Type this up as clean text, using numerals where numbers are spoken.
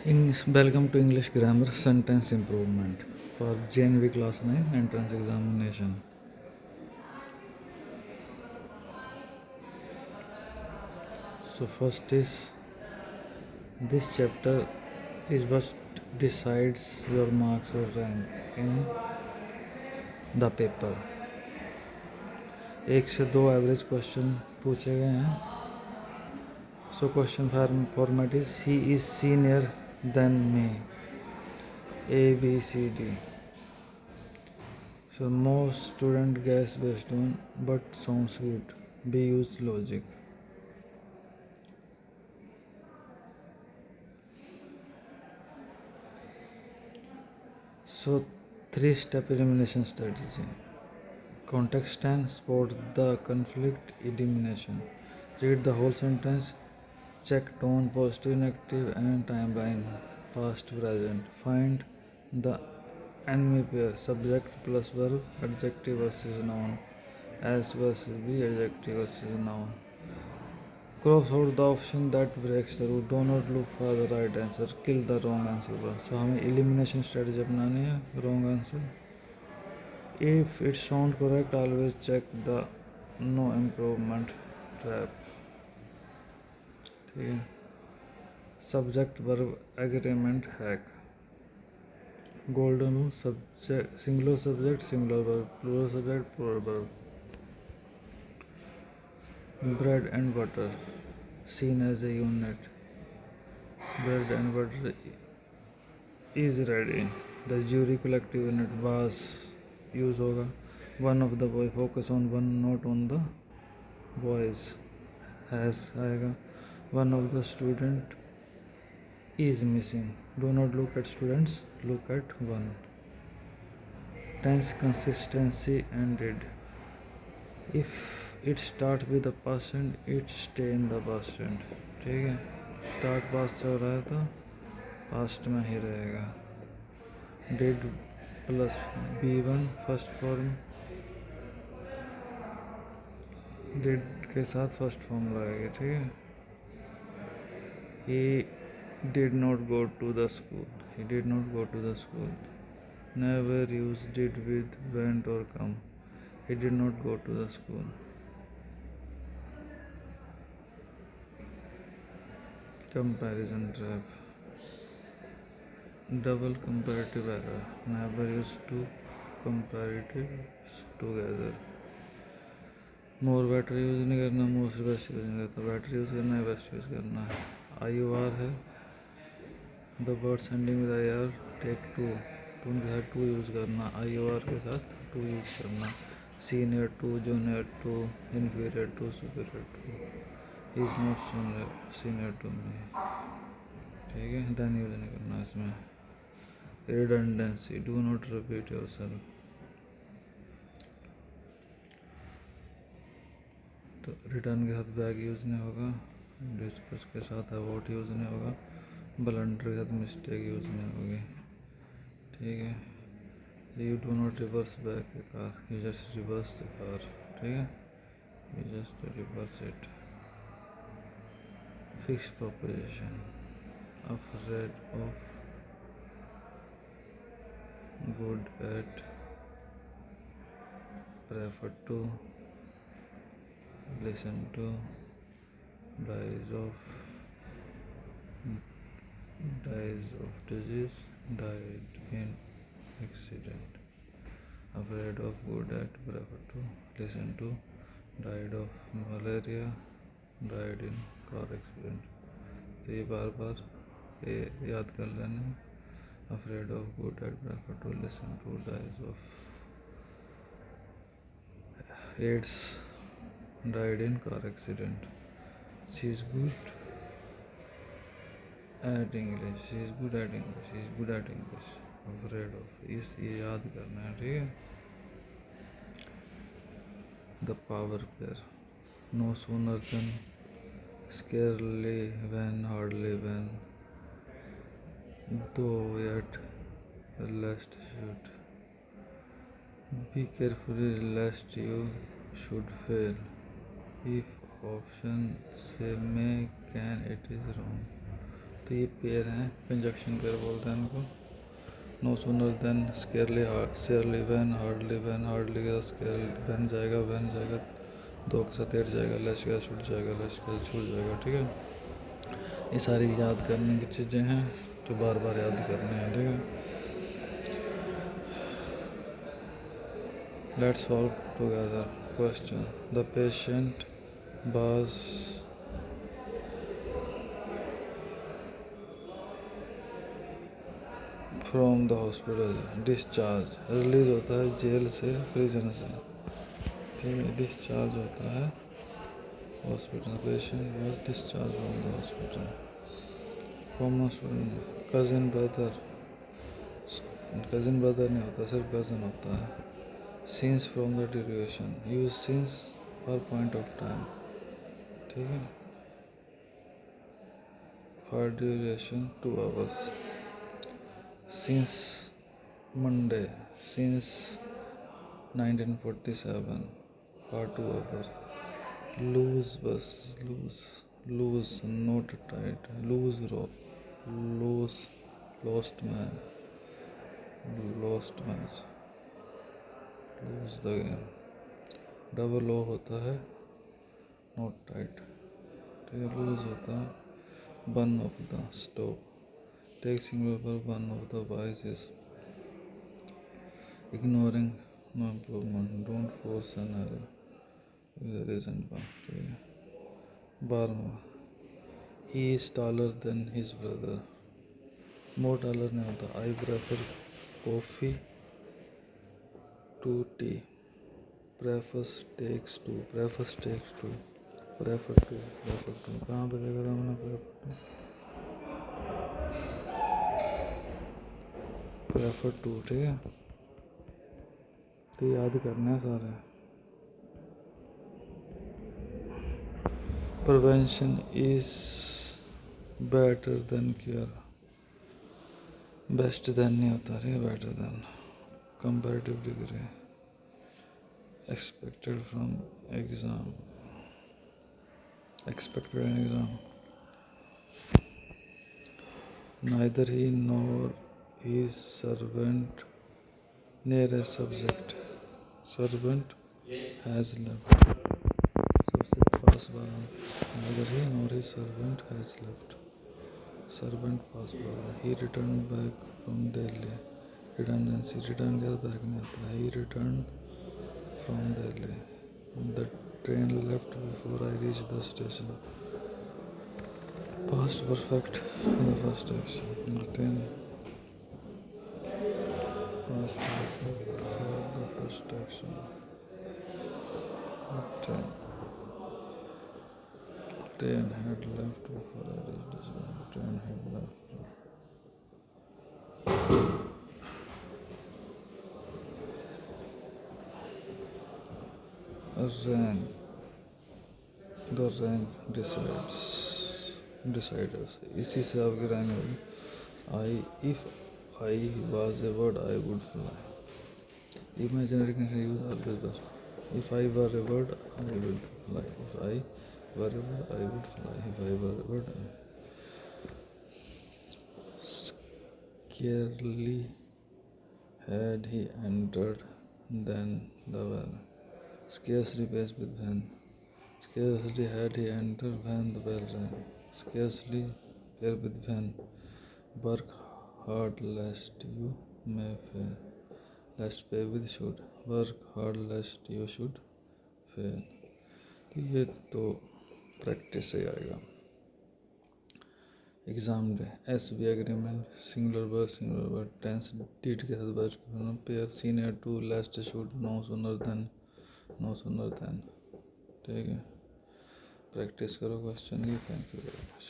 Welcome to English Grammar Sentence Improvement for JNV Class 9 Entrance Examination. So first is this chapter is what decides your marks or rank in the paper. एक से दो average question पूछे गए हैं. So question format is he is senior than me. A B C D. So most student guess based on but sounds good. B use logic. So three-step elimination strategy. Context and spot the conflict elimination. Read the whole sentence. Check tone, positive, negative, and timeline, past, present. Find the enemy pair, subject plus verb, adjective versus noun, S versus B, adjective versus noun. Cross out the option that breaks the rule. Do not look for the right answer. Kill the wrong answer. So हमें elimination strategy अपनानी है. Wrong answer. If it sounds correct, always check the no improvement trap. ठीक है. Subject verb agreement hack. Golden rule. Subject singular subject singular verb, plural subject plural verb. Bread and butter seen as a unit. Bread and butter is ready. The jury collective unit was use होगा. One of the boy focus on one not on the boys. Has आएगा. One of the student is missing. Do not look at students, look at one. Tense, consistency and did. If it start with the past, it stay in the past. ठीक है. Start past चल रहा है तो past में ही रहेगा. Did plus B1 first form. Did के साथ फर्स्ट फॉर्म रहेगी. ठीक है. He did not go to the school. He did not go to the school. Never use did with went or come. He did not go to the school. Comparison trap. Double comparative error. Never use two comparatives together. More better use नहीं करना, मोर से best use नहीं करता. Better use करना है, best use करना है. IOR है. The word ending with IR take to. To के साथ टू यूज़ करना. IOR के साथ टू यूज़ करना. Senior to, junior to, inferior to, superior to. Is not senior to me. ठीक है. देन यूज़ नहीं करना इसमें. Redundancy. Do not repeat yourself. तो रिटर्न के साथ बैग यूज़ नहीं होगा. डिस्कस के साथ अबाउट यूज़ नहीं होगा. ब्लंडर के साथ मिस्टेक यूज़ नहीं होगी. ठीक है. You do not reverse back a car. You just reverse the car. ठीक है. You just reverse it. Fix preposition. Afraid of, good at, prefer to, listen to, dies of disease, died in accident. Afraid of, good at, prefer to, listen to, died of malaria, died in car accident. तो ये बार बार ये याद कर लेना. Afraid of, good at, prefer to, listen to, dies of AIDS, died in car accident. She is good at English. She is good at English. She is good at English. Afraid of. इस ये याद करना है. ठीक है. The power pair. No sooner than, scarcely when, hardly when, though yet, lest should. Be careful lest you should fail. If option से में can, it is wrong. तो ये पेयर हैं, कंजक्शन पेयर बोलते हैं इनको. नो सूनर देन, स्केयरली, शेयरली when, hardly when, hardly के साथ स्केयर वैन जाएगा, वैन जाएगा, दो के साथ एट जाएगा, लेस के साथ छूट जाएगा, लेस के साथ छूट जाएगा. ठीक है, ये सारी याद करने की चीज़ें हैं जो बार बार याद करनी है. ठीक है, let's solve together. Question. The patient was from the hospital. Discharge, release होता है जेल से, प्रिजन से. ठीक है, डिस्चार्ज होता है hospital. Patient was discharge from the hospital. Common student. Cousin brother, cousin brother नहीं होता, सिर्फ कजिन होता है. Scenes from the duration, use scenes for point of time. ठीक है, for duration 2 hours. Since Monday, since 1947, for 2 hours. Loose bus, loose, not tight, loose rope, loose, lost man, lost match, lose the game. Double O होता है not tight. ठीक है, loose होता है one of the stop. Take single पर one of the voice is ignoring no improvement. Don't force an error if there isn't one. ठीक है, 12. He is taller than his brother. more taller नहीं होता. I prefer coffee to tea. prefers takes to, prefers takes to, prefer to, prefer to. कहाँ पे देखा था मैंने prefer to? prefer to. ठीक है, तो याद करना है सारे. Prevention is better than cure. Best than नहीं होता है, better than. Comparative degree. Expected from exam, expected in exam. Neither he nor his servant near a subject. Servant has left. Subject pass by. Neither he nor his servant has left. Servant pass by. He returned back from Delhi. Redundancy. Return के back नहीं आता. He returned from Delhi. The train left before I reached the station. Past perfect. The first action. The train. Past perfect for the first action. The train had left before I reached the station. The train had left. A rank. The rank deciders. इसी से आपकी rank होगी. If I was a bird, I would fly. Imaginary condition use always better. If I were a bird, I would fly. If I were a bird, I would fly. If I were a bird, scarcely had he entered than the well. Scarcely pairs with when. Scarcely had he entered when the bell rang. Scarcely pair with when. Work hard lest you may fail. Lest pay with should. Work hard lest you should fail. ये तो practice से आएगा. Exam day. S B agreement. Singular verb tense did के साथ match करना. Pair senior to lest should. No sooner than, no sooner than. ठीक है, practice करो क्वेश्चन की. Thank you very much.